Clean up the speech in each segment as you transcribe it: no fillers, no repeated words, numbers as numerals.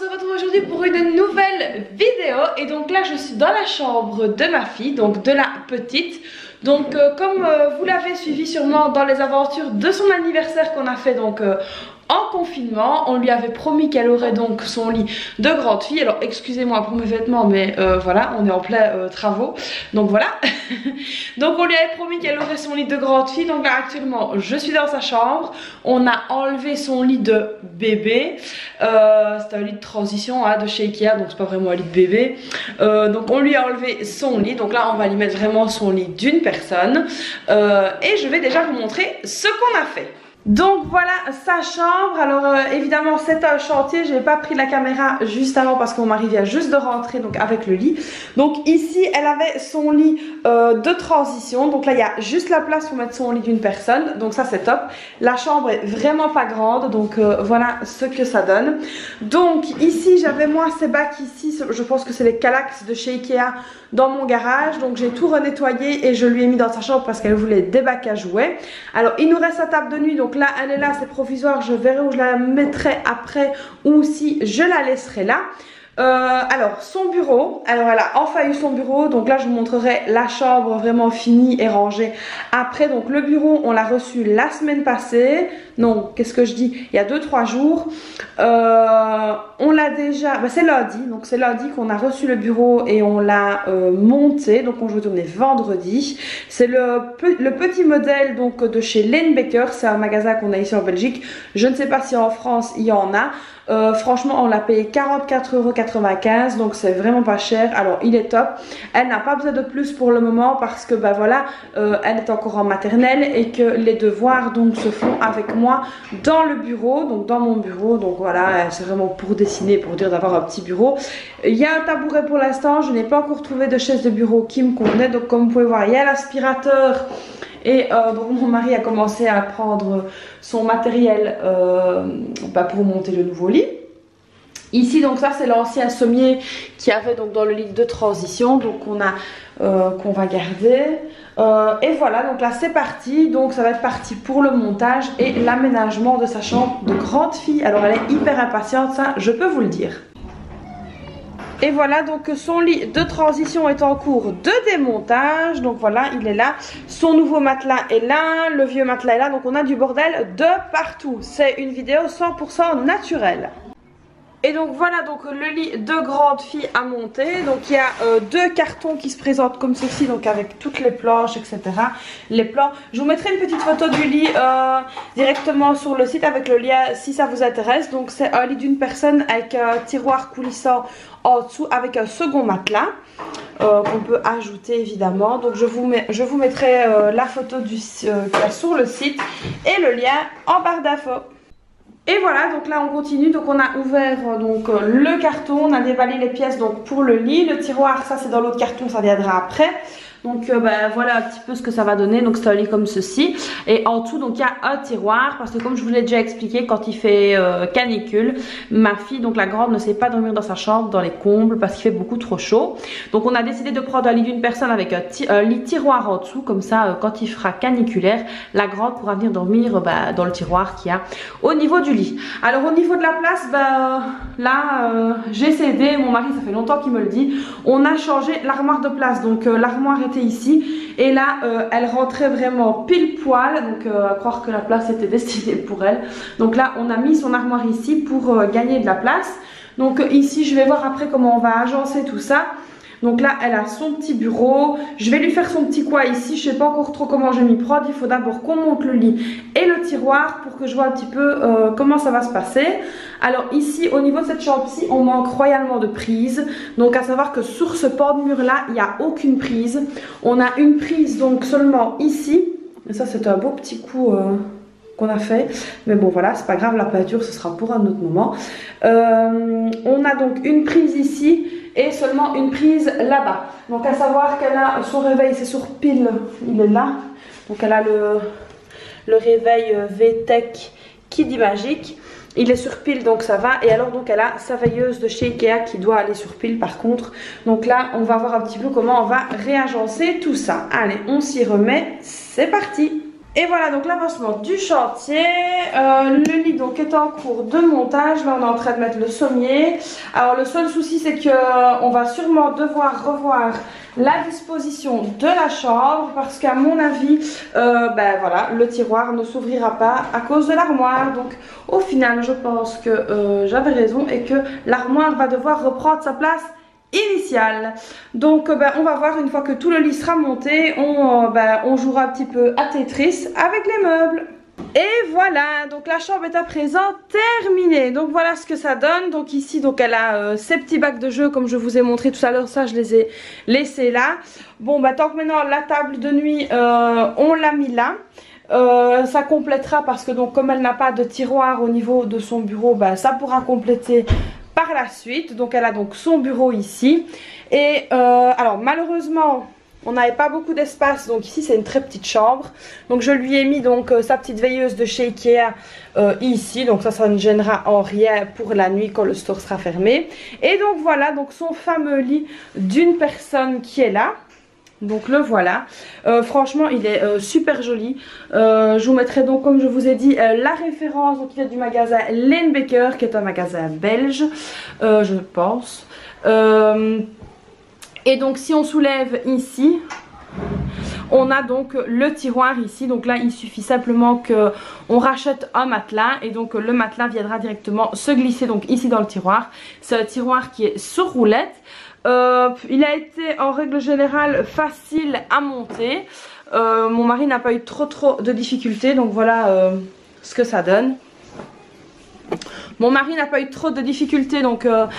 se retrouve aujourd'hui pour une nouvelle vidéo. Et donc là je suis dans la chambre de ma fille, donc de la petite. Donc comme vous l'avez suivi sûrement dans les aventures de son anniversaire qu'on a fait donc en confinement, on lui avait promis qu'elle aurait donc son lit de grande fille. Alors excusez-moi pour mes vêtements, mais voilà, on est en plein travaux, donc voilà. Donc on lui avait promis qu'elle aurait son lit de grande fille. Donc là actuellement je suis dans sa chambre. On a enlevé son lit de bébé, c'est un lit de transition hein, de chez Ikea, donc c'est pas vraiment un lit de bébé. Donc on lui a enlevé son lit. Donc là on va lui mettre vraiment son lit d'une personne, et je vais déjà vous montrer ce qu'on a fait. Donc voilà sa chambre. Alors évidemment c'est un chantier, j'ai pas pris la caméra juste avant parce que mon mari vient juste de rentrer donc avec le lit. Donc ici elle avait son lit de transition, donc là il y a juste la place pour mettre son lit d'une personne, donc ça c'est top. La chambre est vraiment pas grande, donc voilà ce que ça donne. Donc ici j'avais moi ces bacs ici, je pense que c'est les Kallax de chez Ikea dans mon garage, donc j'ai tout renettoyé et je lui ai mis dans sa chambre parce qu'elle voulait des bacs à jouets. Alors il nous reste sa table de nuit, donc là elle est là, c'est provisoire, je verrai où je la mettrai après ou si je la laisserai là. Alors son bureau, alors elle a enfin eu son bureau, donc là je vous montrerai la chambre vraiment finie et rangée après. Donc le bureau on l'a reçu la semaine passée, non qu'est-ce que je dis, il y a 2-3 jours. On l'a déjà, bah, c'est lundi, donc c'est lundi qu'on a reçu le bureau et on l'a monté, donc on va tourner vendredi. C'est le petit modèle donc de chez Lane Baker, c'est un magasin qu'on a ici en Belgique, je ne sais pas si en France il y en a. Franchement on l'a payé 44,95 €, donc c'est vraiment pas cher. Alors il est top, elle n'a pas besoin de plus pour le moment parce que bah voilà, elle est encore en maternelle et que les devoirs donc se font avec moi dans le bureau, donc dans mon bureau. Donc voilà, c'est vraiment pour dessiner, pour dire d'avoir un petit bureau. Il y a un tabouret pour l'instant, je n'ai pas encore trouvé de chaise de bureau qui me convenait. Donc comme vous pouvez voir, il y a l'aspirateur. Et donc mon mari a commencé à prendre son matériel pour monter le nouveau lit. Ici donc ça c'est l'ancien sommier qui avait donc dans le lit de transition, donc on a qu'on va garder. Et voilà, donc là c'est parti, donc ça va être parti pour le montage et l'aménagement de sa chambre de grande fille. Alors elle est hyper impatiente, ça je peux vous le dire. Et voilà, donc son lit de transition est en cours de démontage. Donc voilà, il est là. Son nouveau matelas est là. Le vieux matelas est là. Donc on a du bordel de partout. C'est une vidéo 100% naturelle. Et donc voilà donc le lit de grande fille à monter. Donc il y a 2 cartons qui se présentent comme ceci, donc avec toutes les planches etc. Les plans, je vous mettrai une petite photo du lit directement sur le site avec le lien si ça vous intéresse. Donc c'est un lit d'une personne avec un tiroir coulissant en dessous avec un second matelas qu'on peut ajouter évidemment. Donc je vous mettrai la photo du sur le site et le lien en barre d'infos. Et voilà, donc là on continue, donc on a ouvert donc le carton, on a déballé les pièces donc pour le lit, le tiroir ça c'est dans l'autre carton, ça viendra après. Donc voilà un petit peu ce que ça va donner. Donc c'est un lit comme ceci. Et en dessous donc il y a un tiroir. Parce que comme je vous l'ai déjà expliqué, quand il fait canicule, ma fille donc la grande ne sait pas dormir dans sa chambre, dans les combles, parce qu'il fait beaucoup trop chaud. Donc on a décidé de prendre un lit d'une personne avec un lit tiroir en dessous. Comme ça quand il fera caniculaire, la grande pourra venir dormir dans le tiroir qu'il y a au niveau du lit. Alors au niveau de la place, là j'ai cédé. Mon mari ça fait longtemps qu'il me le dit. On a changé l'armoire de place. Donc l'armoire est ici et là elle rentrait vraiment pile poil, donc à croire que la place était destinée pour elle. Donc là on a mis son armoire ici pour gagner de la place. Donc ici je vais voir après comment on va agencer tout ça. Donc là elle a son petit bureau, je vais lui faire son petit coin ici, je sais pas encore trop comment je vais m'y prendre. Il faut d'abord qu'on monte le lit et le tiroir pour que je vois un petit peu comment ça va se passer. Alors ici au niveau de cette chambre-ci on manque royalement de prises. Donc à savoir que sur ce pan de mur là il n'y a aucune prise. On a une prise donc seulement ici. Et ça c'est un beau petit coup qu'on a fait, mais bon voilà c'est pas grave, la peinture ce sera pour un autre moment. On a donc une prise ici et seulement une prise là-bas. Donc à savoir qu'elle a son réveil, c'est sur pile, il est là. Donc elle a le réveil VTech qui dit magique. Il est sur pile donc ça va. Et alors donc elle a sa veilleuse de chez Ikea qui doit aller sur pile par contre. Donc là on va voir un petit peu comment on va réagencer tout ça. Allez on s'y remet, c'est parti. Et voilà donc l'avancement du chantier. Le lit donc est en cours de montage. Là on est en train de mettre le sommier. Alors le seul souci c'est que on va sûrement devoir revoir la disposition de la chambre parce qu'à mon avis ben voilà, le tiroir ne s'ouvrira pas à cause de l'armoire. Donc au final je pense que j'avais raison et que l'armoire va devoir reprendre sa place initiale. Donc ben, on va voir une fois que tout le lit sera monté, on jouera un petit peu à Tetris avec les meubles. Et voilà, donc la chambre est à présent terminée. Donc voilà ce que ça donne. Donc ici donc elle a ses petits bacs de jeu comme je vous ai montré tout à l'heure. Ça je les ai laissés là. Bon bah tant que maintenant la table de nuit on l'a mis là. Ça complétera parce que donc comme elle n'a pas de tiroir au niveau de son bureau, bah, ça pourra compléter par la suite. Donc elle a donc son bureau ici. Et alors malheureusement on n'avait pas beaucoup d'espace, donc ici c'est une très petite chambre. Donc je lui ai mis donc sa petite veilleuse de chez Ikea ici. Donc ça ne gênera en rien pour la nuit quand le store sera fermé. Et donc voilà donc son fameux lit d'une personne qui est là. Donc le voilà, franchement il est super joli. Je vous mettrai donc comme je vous ai dit la référence. Donc il est du magasin Lane-Baker qui est un magasin belge je pense. Et donc si on soulève ici, on a donc le tiroir ici. Donc là il suffit simplement qu'on rachète un matelas et donc le matelas viendra directement se glisser donc ici dans le tiroir. C'est un tiroir qui est sur roulette. Il a été en règle générale facile à monter. Mon mari n'a pas eu trop de difficultés. Donc voilà ce que ça donne. Mon mari n'a pas eu trop de difficultés donc à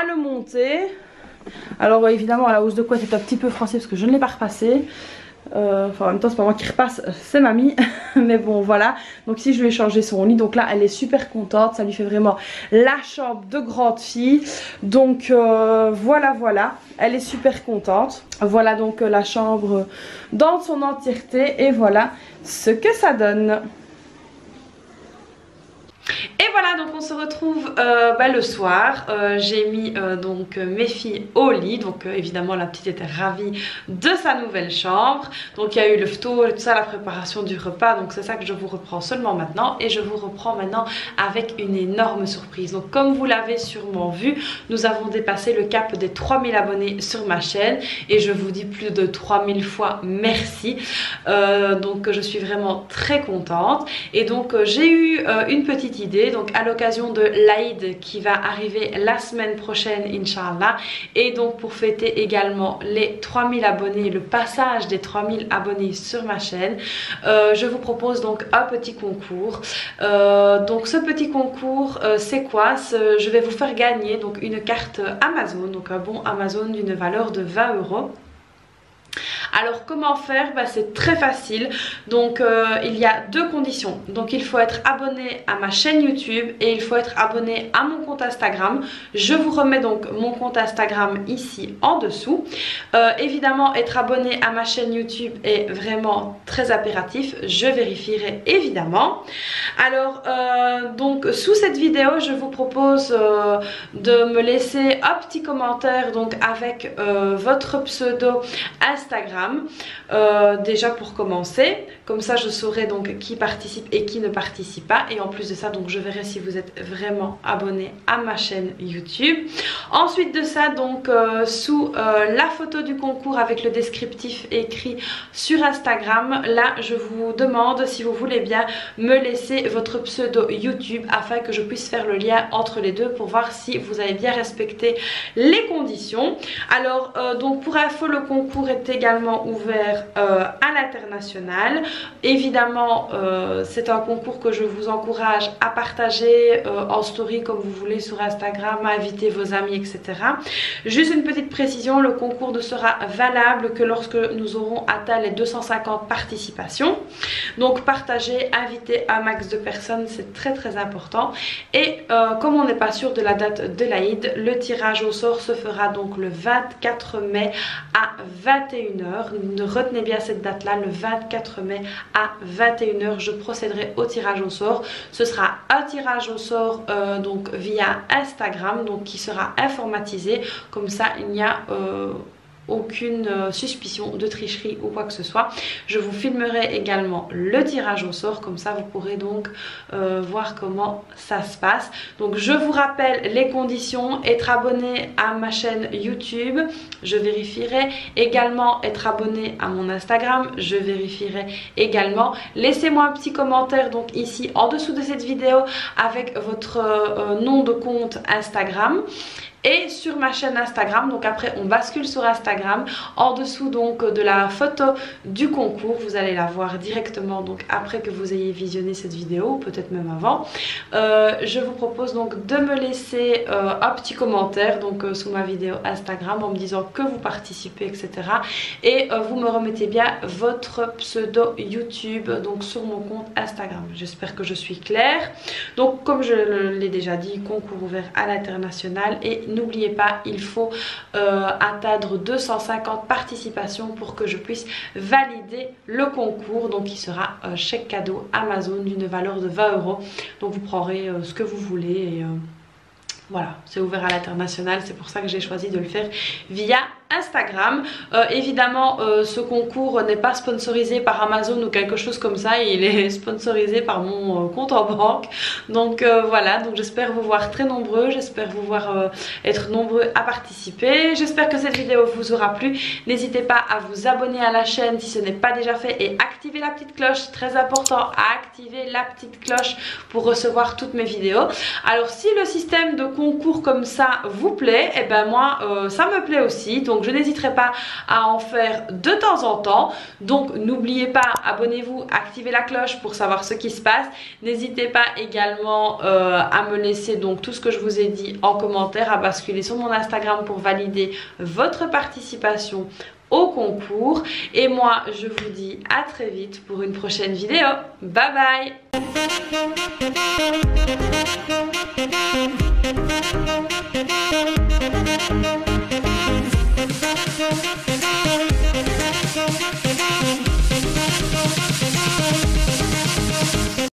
le monter. Alors évidemment la housse de couette est un petit peu froissée parce que je ne l'ai pas repassée. Enfin en même temps c'est pas moi qui repasse, c'est mamie. Mais bon voilà, donc ici je lui ai changé son lit. Donc là elle est super contente, ça lui fait vraiment la chambre de grande fille. Donc voilà, elle est super contente. Voilà donc la chambre dans son entièreté. Et voilà ce que ça donne. Et voilà donc on se retrouve le soir. J'ai mis donc mes filles au lit. Donc évidemment la petite était ravie de sa nouvelle chambre. Donc il y a eu le photo et tout ça, la préparation du repas. Donc c'est ça que je vous reprends seulement maintenant. Et je vous reprends maintenant avec une énorme surprise. Donc comme vous l'avez sûrement vu, nous avons dépassé le cap des 3000 abonnés sur ma chaîne. Et je vous dis plus de 3000 fois merci. Donc je suis vraiment très contente. Et donc j'ai eu une petite idée. Donc à l'occasion de l'Aïd qui va arriver la semaine prochaine Inch'Allah, et donc pour fêter également les 3000 abonnés, le passage des 3000 abonnés sur ma chaîne, je vous propose donc un petit concours. Donc ce petit concours c'est quoi? Je vais vous faire gagner donc une carte Amazon, donc un bon Amazon d'une valeur de 20 €. Alors comment faire? C'est très facile. Donc il y a deux conditions. Donc il faut être abonné à ma chaîne YouTube et il faut être abonné à mon compte Instagram. Je vous remets donc mon compte Instagram ici en dessous. Évidemment être abonné à ma chaîne YouTube est vraiment très impératif. Je vérifierai évidemment. Alors donc sous cette vidéo je vous propose de me laisser un petit commentaire donc avec votre pseudo Instagram. Déjà pour commencer, comme ça je saurai donc qui participe et qui ne participe pas, et en plus de ça donc je verrai si vous êtes vraiment abonné à ma chaîne YouTube. Ensuite de ça donc sous la photo du concours avec le descriptif écrit sur Instagram, là je vous demande si vous voulez bien me laisser votre pseudo YouTube afin que je puisse faire le lien entre les deux pour voir si vous avez bien respecté les conditions. Alors donc pour info, le concours est également ouvert à l'international. Évidemment c'est un concours que je vous encourage à partager en story comme vous voulez sur Instagram, à inviter vos amis etc. Juste une petite précision, le concours ne sera valable que lorsque nous aurons atteint les 250 participations. Donc partagez, invitez un max de personnes, c'est très important. Et comme on n'est pas sûr de la date de l'Aïd, le tirage au sort se fera donc le 24 mai à 21 h. Retenez bien cette date là, le 24 mai à 21 h je procéderai au tirage au sort. Ce sera un tirage au sort donc via Instagram, donc qui sera informatisé, comme ça il n'y a aucune suspicion de tricherie ou quoi que ce soit. Je vous filmerai également le tirage au sort, comme ça vous pourrez donc voir comment ça se passe. Donc je vous rappelle les conditions: être abonné à ma chaîne YouTube, je vérifierai également, être abonné à mon Instagram, je vérifierai également. Laissez-moi un petit commentaire donc ici en dessous de cette vidéo avec votre nom de compte Instagram. Et sur ma chaîne Instagram, donc après on bascule sur Instagram, en dessous donc de la photo du concours, vous allez la voir directement donc après que vous ayez visionné cette vidéo, ou peut-être même avant. Je vous propose donc de me laisser un petit commentaire donc sous ma vidéo Instagram en me disant que vous participez, etc. Et vous me remettez bien votre pseudo YouTube donc sur mon compte Instagram. J'espère que je suis claire. Donc comme je l'ai déjà dit, concours ouvert à l'international, et n'oubliez pas, il faut atteindre 250 participations pour que je puisse valider le concours. Donc il sera chèque cadeau Amazon d'une valeur de 20 €. Donc vous prendrez ce que vous voulez et voilà, c'est ouvert à l'international, c'est pour ça que j'ai choisi de le faire via Instagram. Évidemment ce concours n'est pas sponsorisé par Amazon ou quelque chose comme ça, il est sponsorisé par mon compte en banque. Donc voilà, donc j'espère vous voir très nombreux, j'espère vous voir être nombreux à participer. J'espère que cette vidéo vous aura plu. N'hésitez pas à vous abonner à la chaîne si ce n'est pas déjà fait et activer la petite cloche, très important, à activer la petite cloche pour recevoir toutes mes vidéos. Alors si le système de concours comme ça vous plaît, et ben moi ça me plaît aussi, donc je n'hésiterai pas à en faire de temps en temps. Donc n'oubliez pas, abonnez-vous, activez la cloche pour savoir ce qui se passe. N'hésitez pas également à me laisser donc tout ce que je vous ai dit en commentaire, à basculer sur mon Instagram pour valider votre participation au concours. Et moi je vous dis à très vite pour une prochaine vidéo. Bye bye.